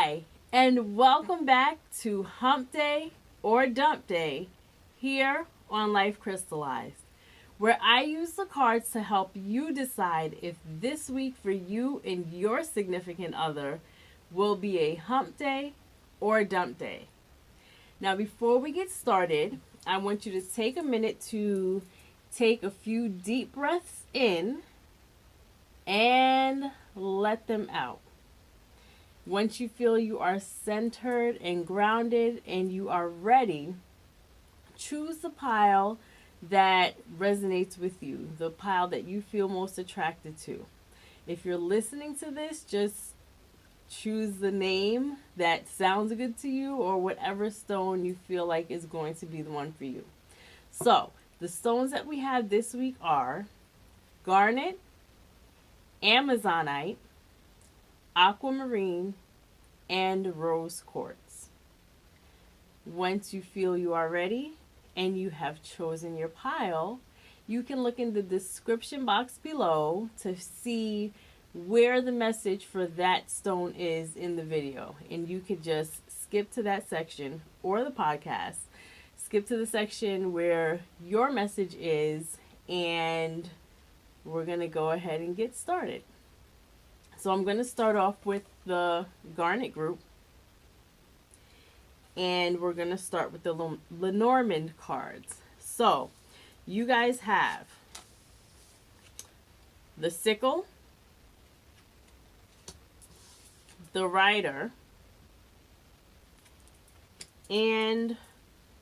Hi, and welcome back to Humpday or Dumpday here on Life Crystallized, where I use the cards to help you decide if this week for you and your significant other will be a hump day or a dump day. Now, before we get started, I want you to take a minute to take a few deep breaths in and let them out. Once you feel you are centered and grounded and you are ready, choose the pile that resonates with you, the pile that you feel most attracted to. If you're listening to this, just choose the name that sounds good to you or whatever stone you feel like is going to be the one for you. So, the stones that we have this week are Garnet, Amazonite, Aquamarine, and Rose Quartz. Once you feel you are ready and you have chosen your pile, you can look in the description box below to see where the message for that stone is in the video. And you could just skip to that section or the podcast, skip to the section where your message is, and we're going to go ahead and get started. So I'm going to start off with the Garnet group. And we're going to start with the Lenormand cards. So you guys have the Sickle, the Rider, and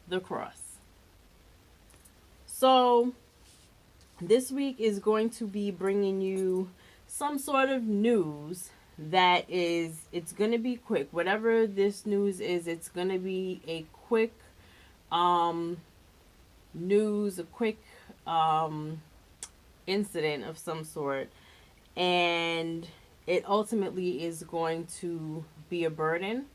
the Cross. So this week is going to be bringing you some sort of news that it's going to be quick. Whatever this news is, it's going to be a quick news, a quick incident of some sort. And it ultimately is going to be a burden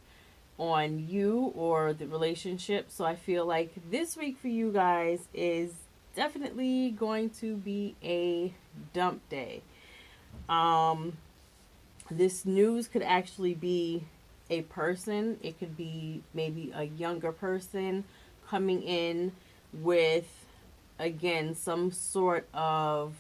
on you or the relationship. So I feel like this week for you guys is definitely going to be a dump day. This news could actually be a person. It could be maybe a younger person coming in with, again, some sort of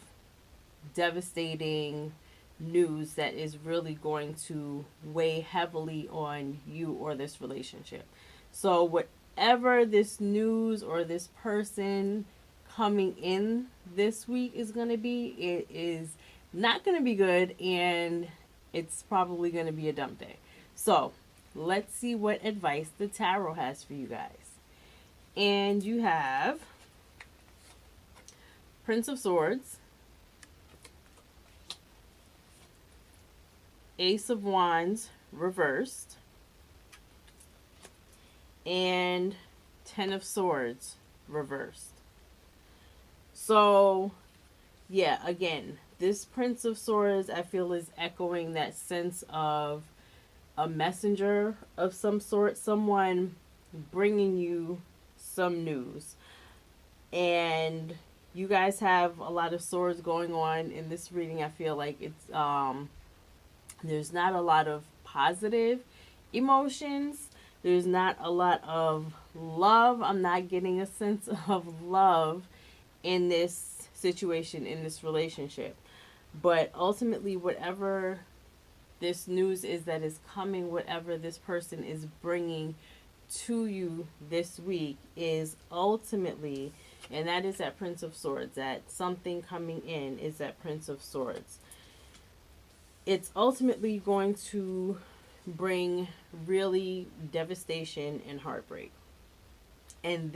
devastating news that is really going to weigh heavily on you or this relationship. So whatever this news or this person coming in this week is going to be, it is not going to be good, and it's probably going to be a dump day. So let's see what advice the tarot has for you guys. And you have Prince of Swords, Ace of Wands reversed, and Ten of Swords reversed. So yeah, again, this Prince of Swords, I feel, is echoing that sense of a messenger of some sort, someone bringing you some news. And you guys have a lot of swords going on in this reading. I feel like it's there's not a lot of positive emotions. There's not a lot of love. I'm not getting a sense of love in this situation, in this relationship. But ultimately, whatever this news is that is coming, whatever this person is bringing to you this week is ultimately, and that is that Prince of Swords, that something coming in is that Prince of Swords. It's ultimately going to bring really devastation and heartbreak. And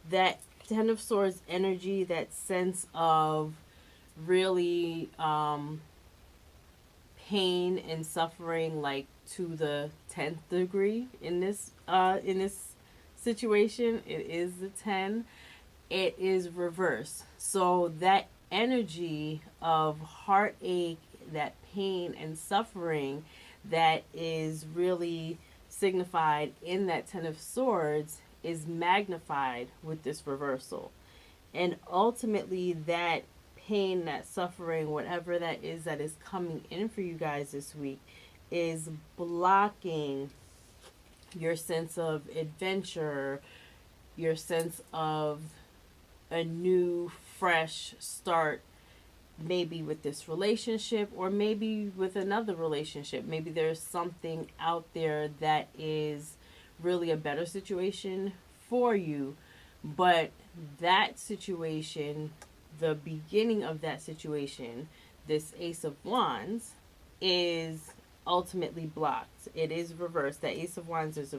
that Ten of Swords energy, that sense of really pain and suffering, like to the 10th degree in this situation. It is the 10. It is reversed. So that energy of heartache, that pain and suffering that is really signified in that Ten of Swords is magnified with this reversal. And ultimately, that pain, that suffering, whatever that is coming in for you guys this week, is blocking your sense of adventure, your sense of a new, fresh start, maybe with this relationship or maybe with another relationship. Maybe there's something out there that is really a better situation for you, but that situation, the beginning of that situation, this Ace of Wands, is ultimately blocked. It is reversed. That Ace of Wands is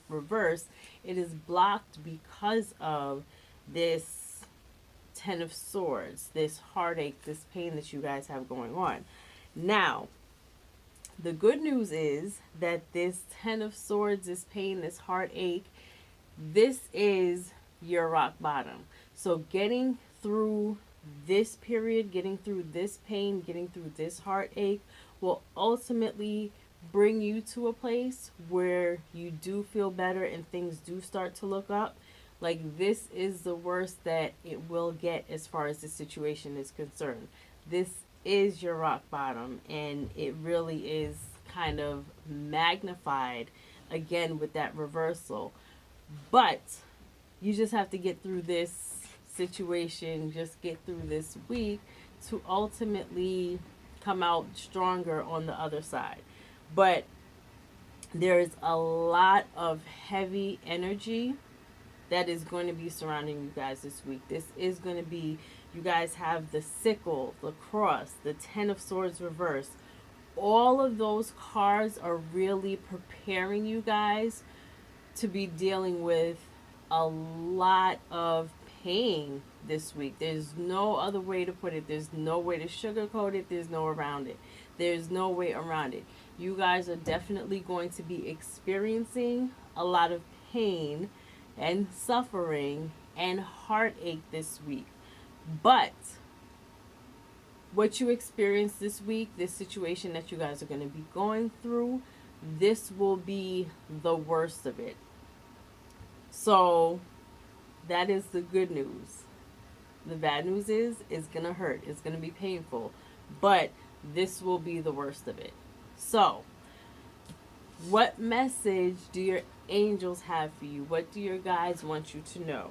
reversed. It is blocked because of this Ten of Swords, this heartache, this pain that you guys have going on. Now, the good news is that this Ten of Swords, this pain, this heartache, this is your rock bottom. So getting through this period, getting through this pain, getting through this heartache will ultimately bring you to a place where you do feel better and things do start to look up. Like, this is the worst that it will get as far as the situation is concerned. This is your rock bottom, and it really is kind of magnified again with that reversal. But you just have to get through this situation, just get through this week to ultimately come out stronger on the other side. But there's a lot of heavy energy that is going to be surrounding you guys this week. This is going to be, you guys have the sickle, the cross, the Ten of Swords reversed. All of those cards are really preparing you guys to be dealing with a lot of pain this week. There's no other way to put it. There's no way to sugarcoat it. There's no around it. There's no way around it. You guys are definitely going to be experiencing a lot of pain and suffering and heartache this week. But what you experience this week, this situation that you guys are going to be going through, this will be the worst of it. So that is the good news. The bad news is it's going to hurt. It's going to be painful. But this will be the worst of it. So, what message do your angels have for you? What do your guides want you to know?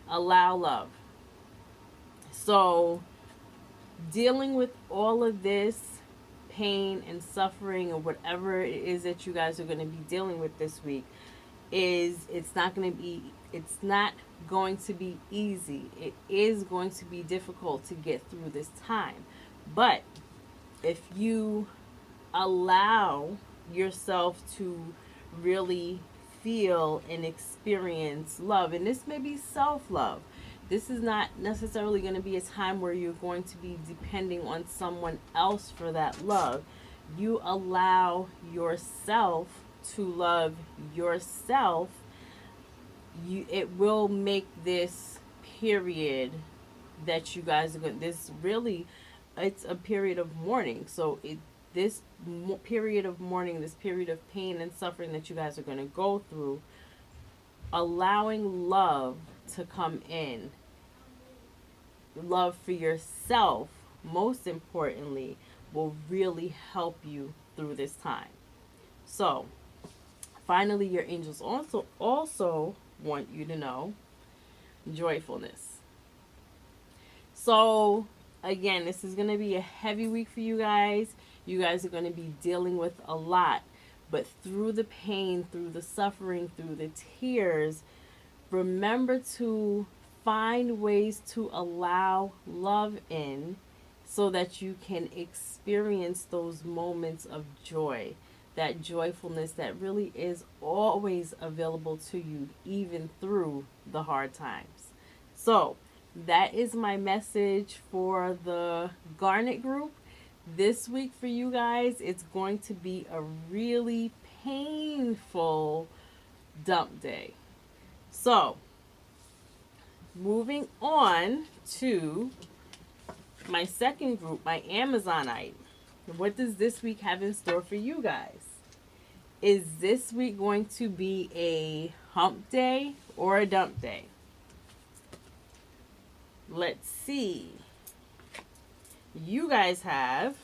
Allow love. So, dealing with all of this pain and suffering or whatever it is that you guys are going to be dealing with this week, it's not going to be easy. It is going to be difficult to get through this time. But if you allow yourself to really feel and experience love, and this may be self-love. This is not necessarily going to be a time where you're going to be depending on someone else for that love. You allow yourself to love yourself. It will make this period that you guys are going, it's a period of mourning. So this period of mourning, this period of pain and suffering that you guys are going to go through, allowing love to come in, love for yourself, most importantly, will really help you through this time. So, finally, your angels also want you to know joyfulness. So, again, this is going to be a heavy week for you guys. You guys are going to be dealing with a lot. But through the pain, through the suffering, through the tears, remember to find ways to allow love in so that you can experience those moments of joy, that joyfulness that really is always available to you, even through the hard times. So, that is my message for the Garnet group. This week for you guys, it's going to be a really painful dump day. So, moving on to my second group, my Amazonite. What does this week have in store for you guys? Is this week going to be a hump day or a dump day? Let's see. You guys have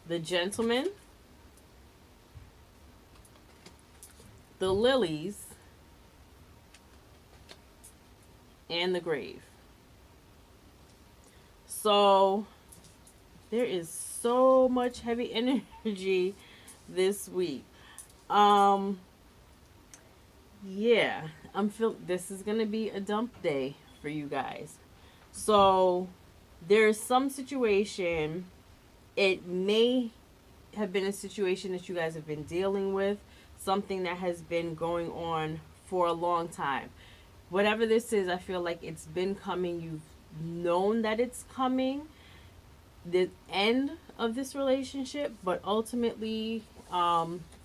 the Gentleman, the Lilies, and the Grave. So there is so much heavy energy this week. Um yeah, I'm feel this is going to be a dump day for you guys. So there's some situation, it may have been a situation that you guys have been dealing with, something that has been going on for a long time. Whatever this is, I feel like it's been coming. You've known that it's coming, the end of this relationship, but ultimately,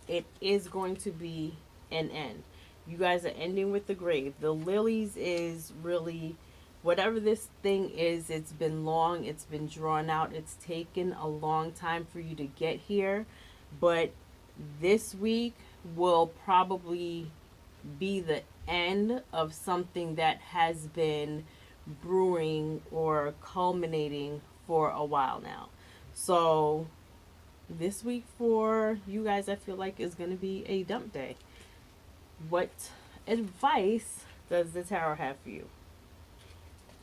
it is going to be an end. You guys are ending with the Grave. The Lilies is really whatever this thing is. It's been long, it's been drawn out, it's taken a long time for you to get here, but this week will probably be the end of something that has been brewing or culminating for a while now. So this week for you guys, I feel like is going to be a dump day. What advice does the tarot have for you?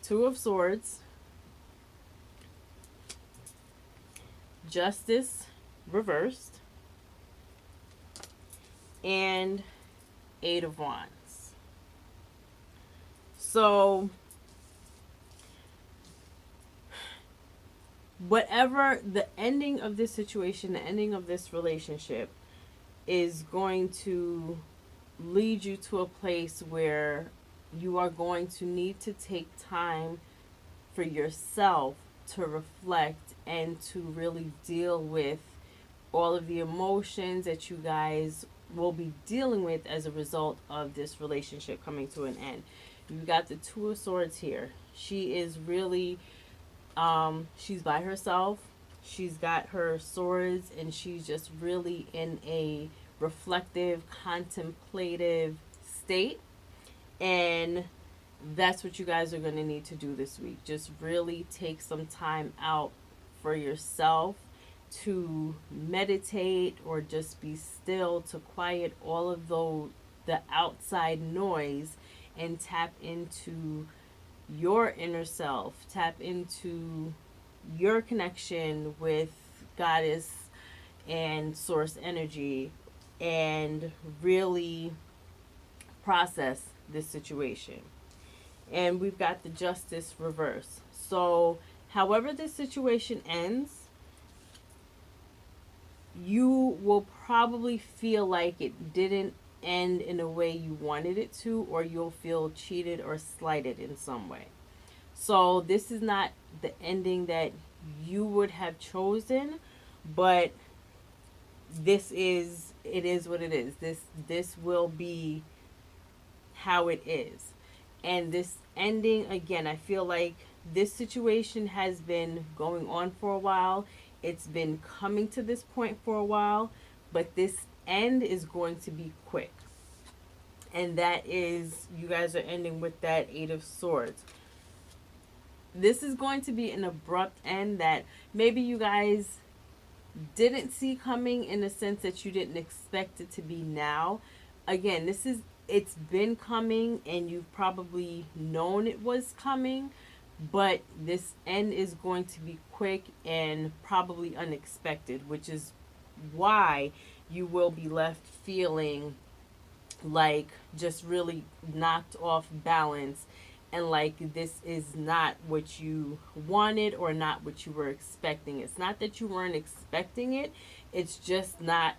Two of Swords, Justice reversed, and Eight of Wands. So whatever the ending of this situation, the ending of this relationship is going to lead you to a place where you are going to need to take time for yourself to reflect and to really deal with all of the emotions that you guys will be dealing with as a result of this relationship coming to an end. You got the Two of Swords here. She is really, she's by herself. She's got her swords and she's just really in a reflective, contemplative state. And that's what you guys are going to need to do this week. Just really take some time out for yourself to meditate or just be still, to quiet all of the outside noise and tap into your inner self, tap into your connection with Goddess and Source energy, and really process this situation. And we've got the Justice reverse. So however this situation ends, you will probably feel like it didn't end in a way you wanted it to, or you'll feel cheated or slighted in some way. So this is not the ending that you would have chosen, but it is what it is. This will be how it is. And this ending, again, I feel like this situation has been going on for a while. It's been coming to this point for a while, but this end is going to be quick. And that is, you guys are ending with that Eight of Swords. This is going to be an abrupt end that maybe you guys didn't see coming, in the sense that you didn't expect it to be now. Again, it's been coming and you've probably known it was coming, but this end is going to be quick and probably unexpected, which is why you will be left feeling like just really knocked off balance, and like this is not what you wanted or not what you were expecting. It's not that you weren't expecting it, it's just not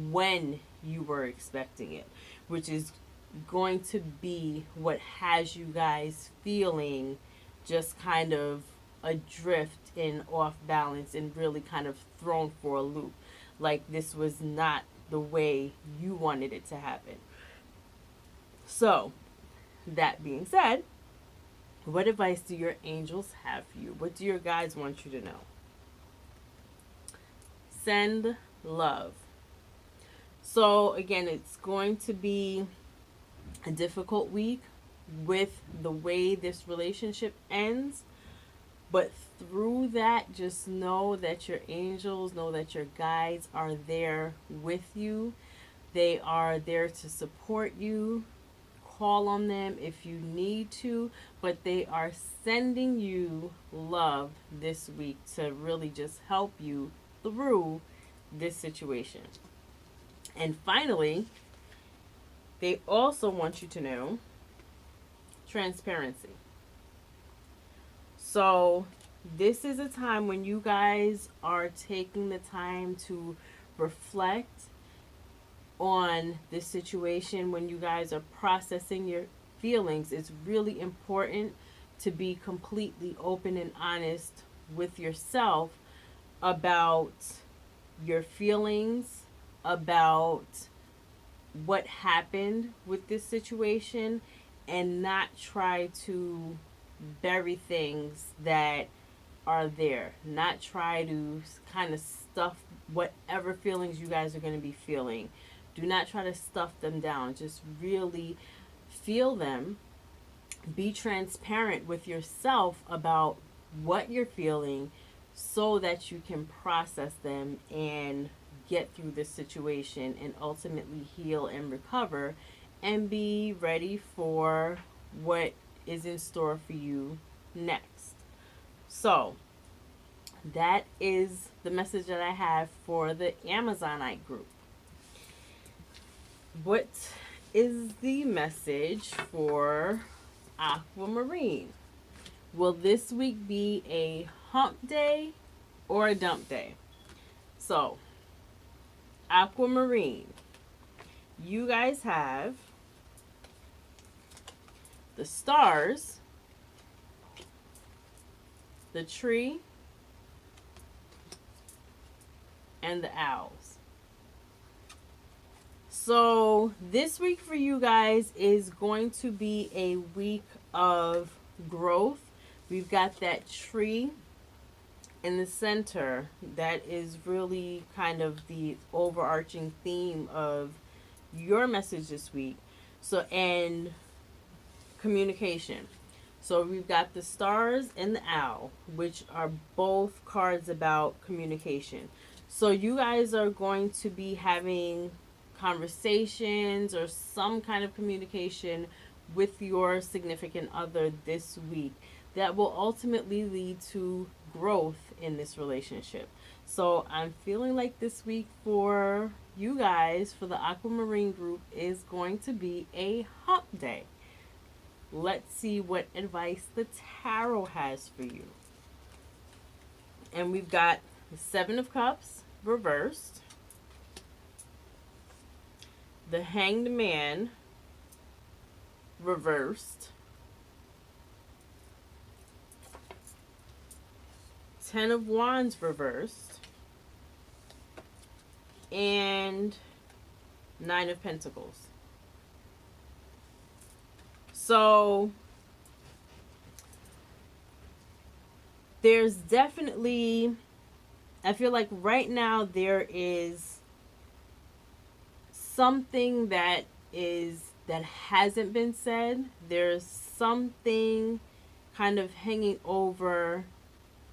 when you were expecting it, which is going to be what has you guys feeling just kind of adrift and off balance and really kind of thrown for a loop, like this was not the way you wanted it to happen. So that being said, what advice do your angels have for you? What do your guides want you to know? Send love. So again, it's going to be a difficult week with the way this relationship ends, But through that, just know that your angels, know that your guides are there with you. They are there to support you. Call on them if you need to, but they are sending you love this week to really just help you through this situation. And finally, they also want you to know transparency. So, this is a time when you guys are taking the time to reflect on this situation, when you guys are processing your feelings. It's really important to be completely open and honest with yourself about your feelings, about what happened with this situation, and not try to bury things that are there. Not try to kind of stuff whatever feelings you guys are going to be feeling. Do not try to stuff them down. Just really feel them. Be transparent with yourself about what you're feeling so that you can process them and get through this situation and ultimately heal and recover and be ready for what is in store for you next. So, that is the message that I have for the Amazonite group. What is the message for Aquamarine? Will this week be a hump day or a dump day? So, Aquamarine, you guys have the stars, the tree, and the owls. So this week for you guys is going to be a week of growth. We've got that tree in the center that is really kind of the overarching theme of your message this week. So, and communication. So we've got the stars and the owl, which are both cards about communication. So you guys are going to be having conversations or some kind of communication with your significant other this week that will ultimately lead to growth in this relationship. So I'm feeling like this week for you guys, for the Aquamarine group, is going to be a hump day. Let's see what advice the tarot has for you. And we've got the Seven of Cups reversed, the Hanged Man reversed, Ten of Wands reversed, and Nine of Pentacles. So there's definitely, I feel like right now there is something that hasn't been said. There's something kind of hanging over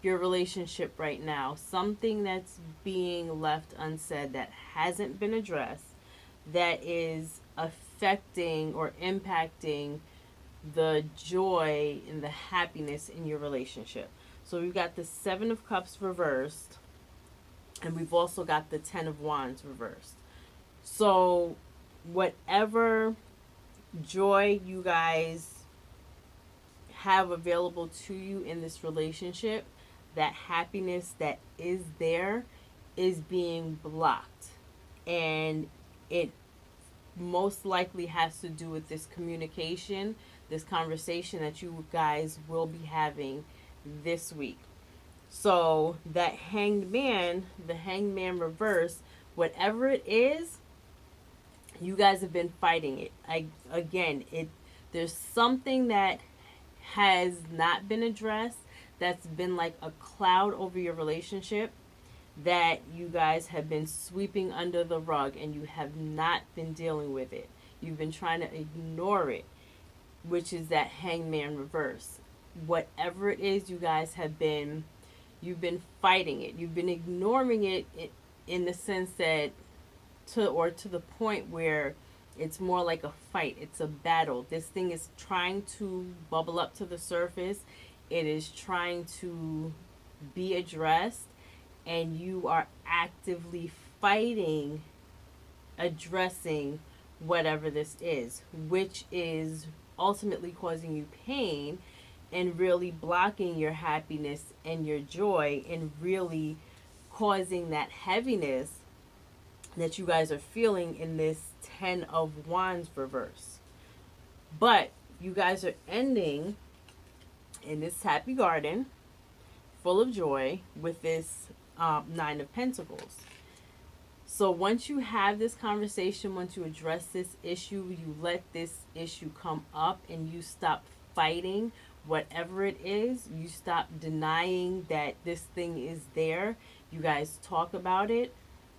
your relationship right now. Something that's being left unsaid that hasn't been addressed, that is affecting or impacting the joy and the happiness in your relationship. So we've got the Seven of Cups reversed, and we've also got the Ten of Wands reversed. So whatever joy you guys have available to you in this relationship, that happiness that is there is being blocked. And it most likely has to do with this communication, this conversation that you guys will be having this week. So that Hanged Man, the Hanged Man reverse, whatever it is, you guys have been fighting it. There's something that has not been addressed, that's been like a cloud over your relationship, that you guys have been sweeping under the rug and you have not been dealing with it. You've been trying to ignore it, which is that Hangman reverse. whatever it is you guys you've been fighting it. You've been ignoring it in the sense that to the point where it's more like a fight. It's a battle. This thing is trying to bubble up to the surface. It is trying to be addressed, and you are actively fighting addressing whatever this is, which is ultimately causing you pain and really blocking your happiness and your joy, and really causing that heaviness that you guys are feeling in this 10 of Wands reverse. But you guys are ending in this happy garden full of joy with this 9 of Pentacles. So once you have this conversation, once you address this issue, you let this issue come up and you stop fighting whatever it is. You stop denying that this thing is there. You guys talk about it.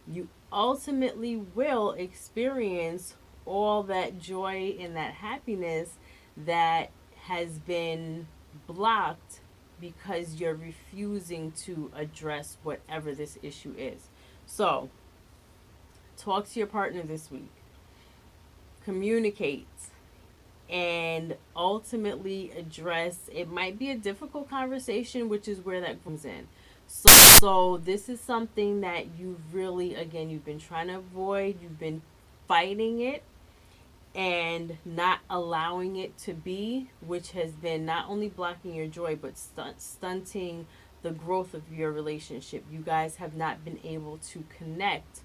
You ultimately will experience all that joy and that happiness that has been blocked because you're refusing to address whatever this issue is. So, talk to your partner this week. Communicate and ultimately address. It might be a difficult conversation, which is where that comes in. So this is something that you've really, again, you've been trying to avoid. You've been fighting it and not allowing it to be, which has been not only blocking your joy, but stunting the growth of your relationship. You guys have not been able to connect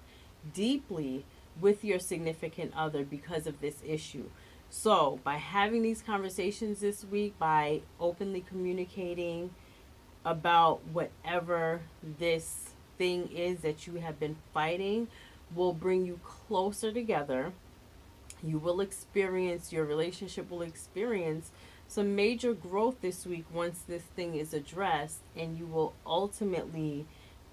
deeply with your significant other because of this issue. So by having these conversations this week, by openly communicating about whatever this thing is that you have been fighting, will bring you closer together. You will experience, your relationship will experience some major growth this week once this thing is addressed, and you will ultimately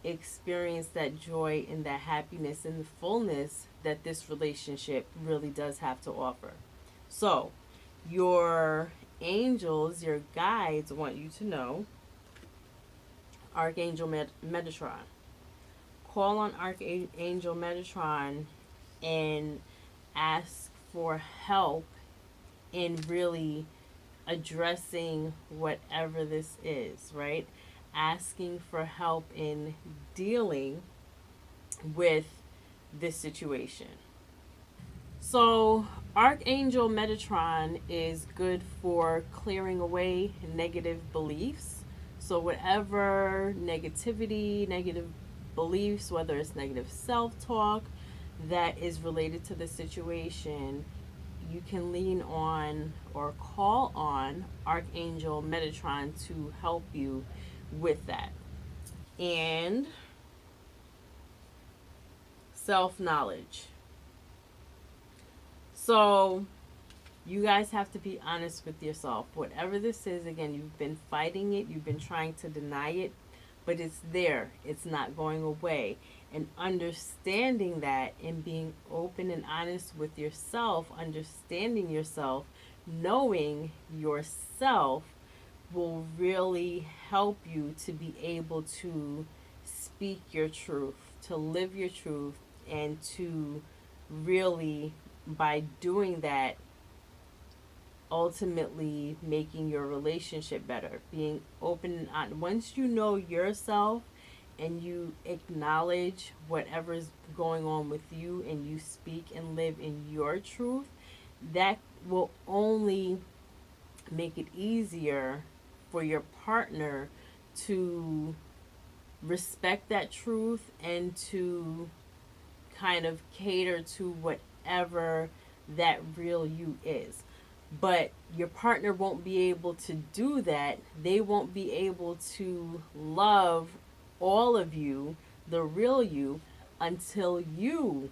experience that joy and that happiness and the fullness that this relationship really does have to offer. So, your angels, your guides want you to know Archangel Metatron. Call on Archangel Metatron and ask for help in really addressing whatever this is, right? Asking for help in dealing with this situation. So, Archangel Metatron is good for clearing away negative beliefs. So, whatever negativity, negative beliefs, whether it's negative self-talk that is related to the situation, you can lean on or call on Archangel Metatron to help you with that. And self-knowledge. So you guys have to be honest with yourself. Whatever this is, again, you've been fighting it, you've been trying to deny it, but it's there. It's not going away. And understanding that and being open and honest with yourself, understanding yourself, knowing yourself will really help you to be able to speak your truth, to live your truth, and to really, by doing that, ultimately making your relationship better, being open and honest. Once you know yourself and you acknowledge whatever's going on with you and you speak and live in your truth, that will only make it easier for your partner to respect that truth and to kind of cater to whatever that real you is. But your partner won't be able to do that. They won't be able to love all of you, the real you, until you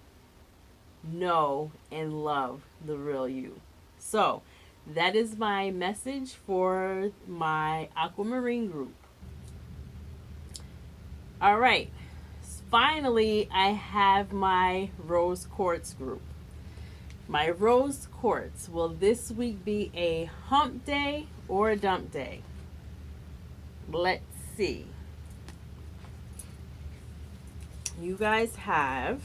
know and love the real you. So that is my message for my Aquamarine group. All right. Finally, I have my Rose Quartz group. My Rose Quartz, will this week be a hump day or a dump day? Let's see. You guys have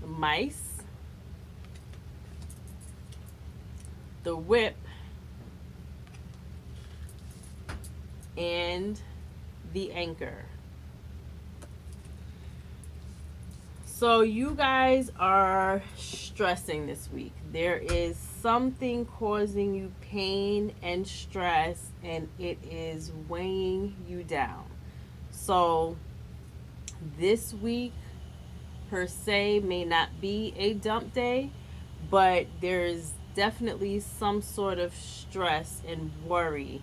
the mice, the whip, and the anchor. So you guys are stressing this week. There is something causing you pain and stress, and it is weighing you down. So this week per se may not be a dump day, but there's definitely some sort of stress and worry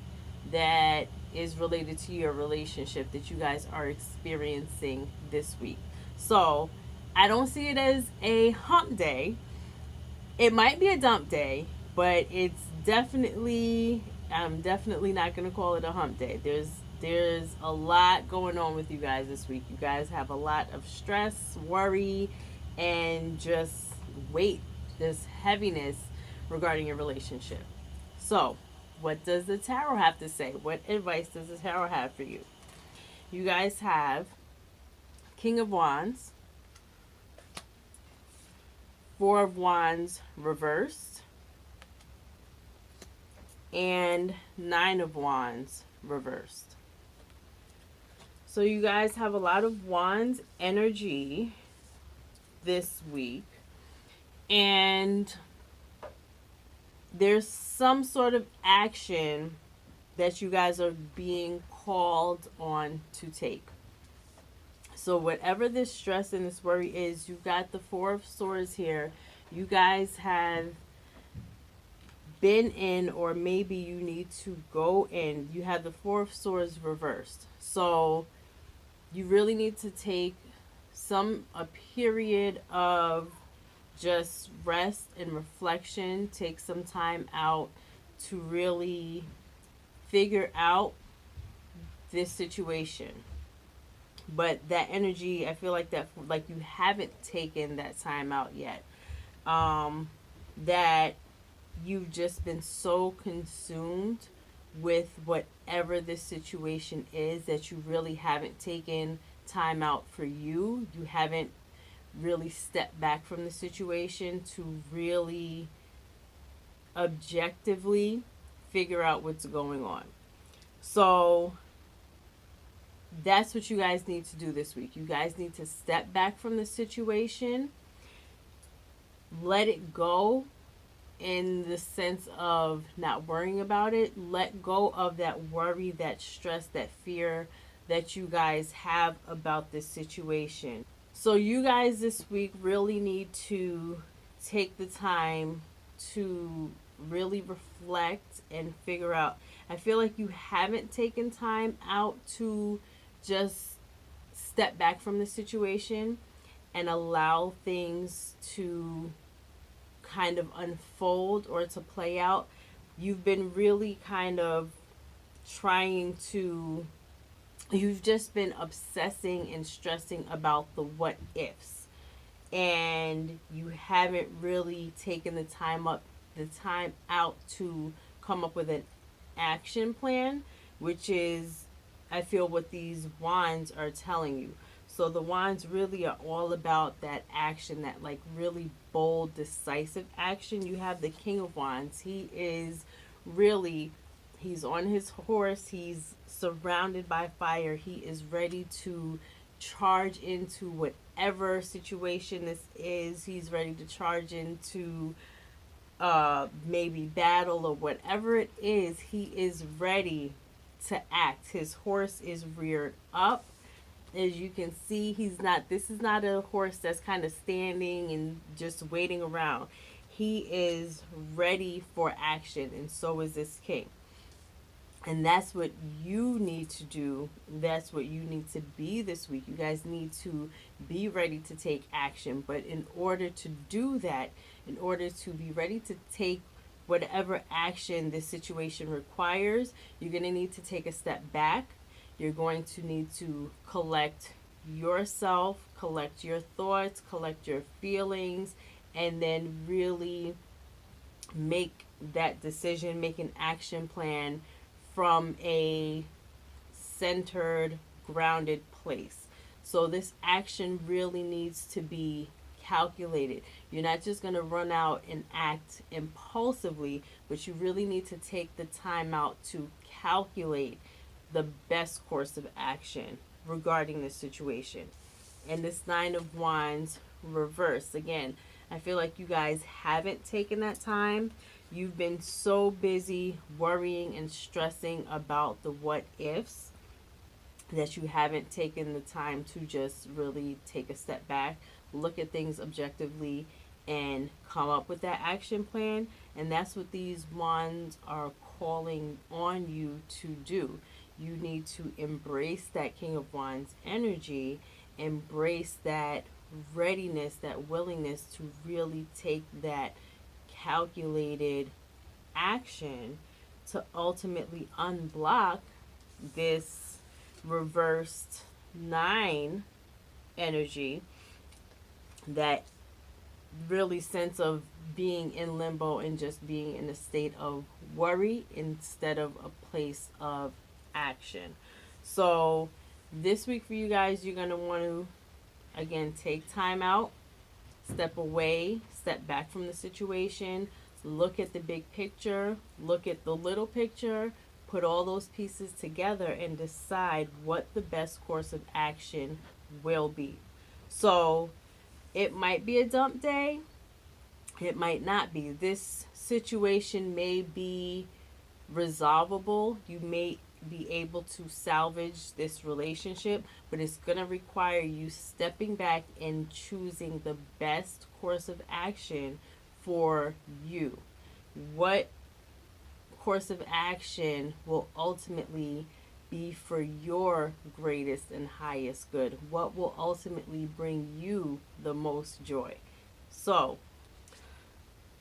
that is related to your relationship that you guys are experiencing this week. So I don't see it as a hump day. It might be a dump day, but it's definitely, I'm definitely not going to call it a hump day. There's a lot going on with you guys this week. You guys have a lot of stress, worry, and just weight, this heaviness regarding your relationship. So, what does the tarot have to say? What advice does the tarot have for you? You guys have King of Wands, Four of Wands reversed, and Nine of Wands reversed. So you guys have a lot of Wands energy this week, and there's some sort of action that you guys are being called on to take. So whatever this stress and this worry is, you got the Four of Swords here. You guys have been in, or maybe you need to go in. You have the Four of Swords reversed. So you really need to take a period of just rest and reflection. Take some time out to really figure out this situation. But that energy, I feel like you haven't taken that time out yet. That you've just been so consumed with whatever this situation is that you really haven't taken time out for you. You haven't really stepped back from the situation to really objectively figure out what's going on. So that's what you guys need to do this week. You guys need to step back from the situation, let it go in the sense of not worrying about it. Let go of that worry, that stress, that fear that you guys have about this situation. So you guys this week really need to take the time to really reflect and figure out. I feel like you haven't taken time out to just step back from the situation and allow things to kind of unfold or to play out. You've been really kind of you've just been obsessing and stressing about the what ifs, and you haven't really taken the time out to come up with an action plan, which is, I feel, what these wands are telling you. So the wands really are all about that action, that like really bold, decisive action. You have the King of Wands. He's on his horse. He's surrounded by fire. He is ready to charge into whatever situation this is. He's ready to charge into maybe battle or whatever it is. He is ready to act. His horse is reared up. As you can see, this is not a horse that's kind of standing and just waiting around. He is ready for action, and so is this king. And that's what you need to do. That's what you need to be this week. You guys need to be ready to take action. But in order to do that, in order to be ready to take whatever action this situation requires, you're going to need to take a step back. You're going to need to collect yourself, collect your thoughts, collect your feelings, and then really make that decision, make an action plan from a centered, grounded place. So this action really needs to be calculated. You're not just going to run out and act impulsively, but you really need to take the time out to calculate the best course of action regarding the situation. And this Nine of Wands reverse. Again, I feel like you guys haven't taken that time. You've been so busy worrying and stressing about the what ifs that you haven't taken the time to just really take a step back, look at things objectively, and come up with that action plan. And that's what these wands are calling on you to do. You need to embrace that King of Wands energy, embrace that readiness, that willingness to really take that calculated action to ultimately unblock this reversed 9 energy, that really sense of being in limbo and just being in a state of worry instead of a place of action. So this week for you guys, you're going to want to again take time out, step away, step back from the situation, look at the big picture, look at the little picture, put all those pieces together and decide what the best course of action will be. So it might be a dump day, it might not be. This situation may be resolvable. You may be able to salvage this relationship, but it's going to require you stepping back and choosing the best course of action for you. What course of action will ultimately be for your greatest and highest good? What will ultimately bring you the most joy? So,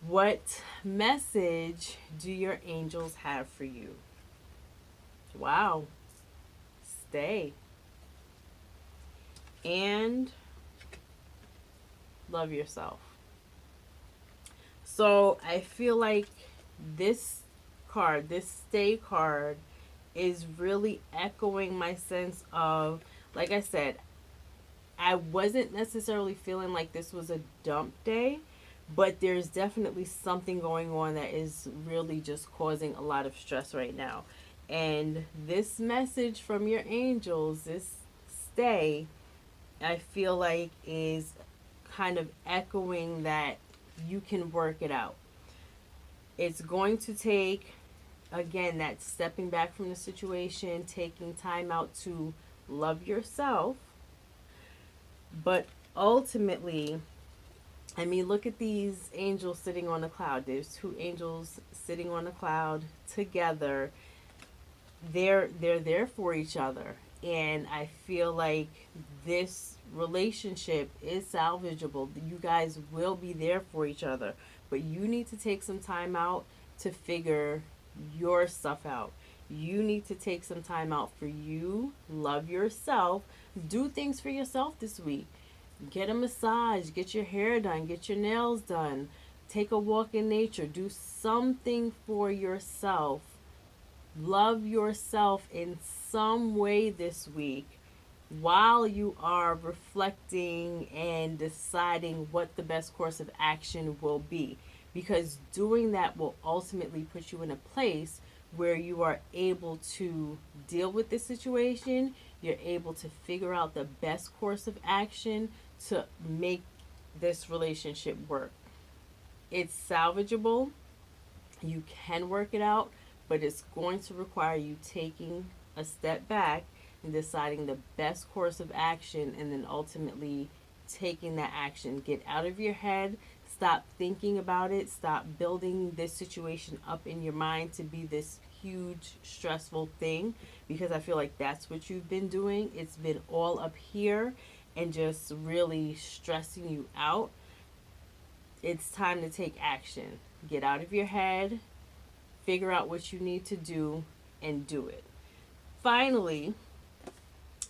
what message do your angels have for you? Wow. Stay. And love yourself. So I feel like this card, this stay card, is really echoing my sense of, like I said, I wasn't necessarily feeling like this was a dump day, but there's definitely something going on that is really just causing a lot of stress right now. And this message from your angels, this stay, I feel like is kind of echoing that you can work it out. It's going to take, again, that stepping back from the situation, taking time out to love yourself. But ultimately, I mean, look at these angels sitting on a cloud. There's 2 angels sitting on a cloud together. They're there for each other. And I feel like this relationship is salvageable. You guys will be there for each other. But you need to take some time out to figure your stuff out. You need to take some time out for you. Love yourself. Do things for yourself this week. Get a massage. Get your hair done. Get your nails done. Take a walk in nature. Do something for yourself. Love yourself in some way this week while you are reflecting and deciding what the best course of action will be. Because doing that will ultimately put you in a place where you are able to deal with this situation. You're able to figure out the best course of action to make this relationship work. It's salvageable. You can work it out, but it's going to require you taking a step back and deciding the best course of action, and then ultimately taking that action. Get out of your head. Stop thinking about it. Stop building this situation up in your mind to be this huge stressful thing, because I feel like that's what you've been doing. It's been all up here and just really stressing you out. It's time to take action. Get out of your head. Figure out what you need to do and do it. Finally,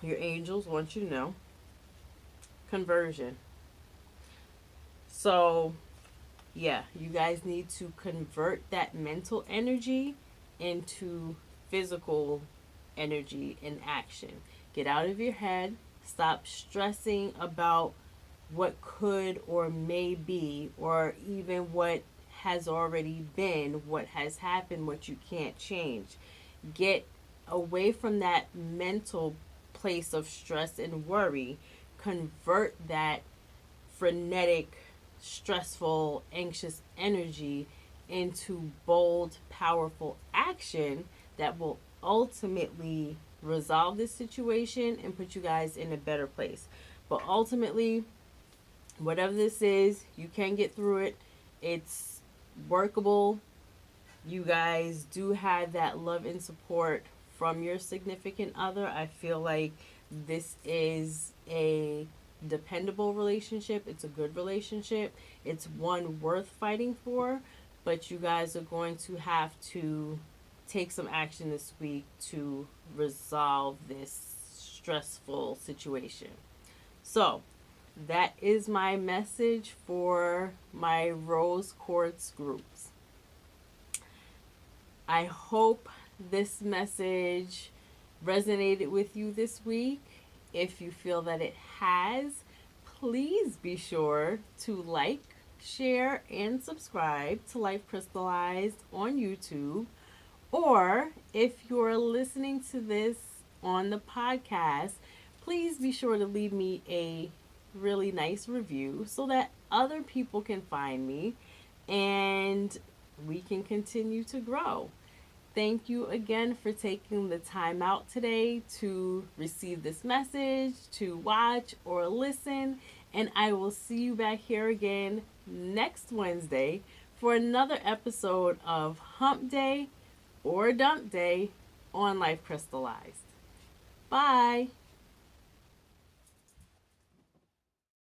your angels want you to know conversion. So, yeah, you guys need to convert that mental energy into physical energy in action. Get out of your head. Stop stressing about what could or may be, or even what has already been, what has happened, what you can't change. Get away from that mental place of stress and worry. Convert that frenetic, stressful, anxious energy into bold, powerful action that will ultimately resolve this situation and put you guys in a better place. But ultimately, whatever this is, you can get through it. It's workable. You guys do have that love and support from your significant other. I feel like this is a dependable relationship. It's a good relationship. It's one worth fighting for. But you guys are going to have to take some action this week to resolve this stressful situation. So, that is my message for my Rose Quartz groups. I hope this message resonated with you this week. If you feel that it has, please be sure to like, share, and subscribe to Life Crystallized on YouTube. Or if you're listening to this on the podcast, please be sure to leave me a really nice review so that other people can find me and we can continue to grow. Thank you again for taking the time out today to receive this message, to watch or listen, and I will see you back here again next Wednesday for another episode of Humpday or Dumpday on Life Crystallized. Bye.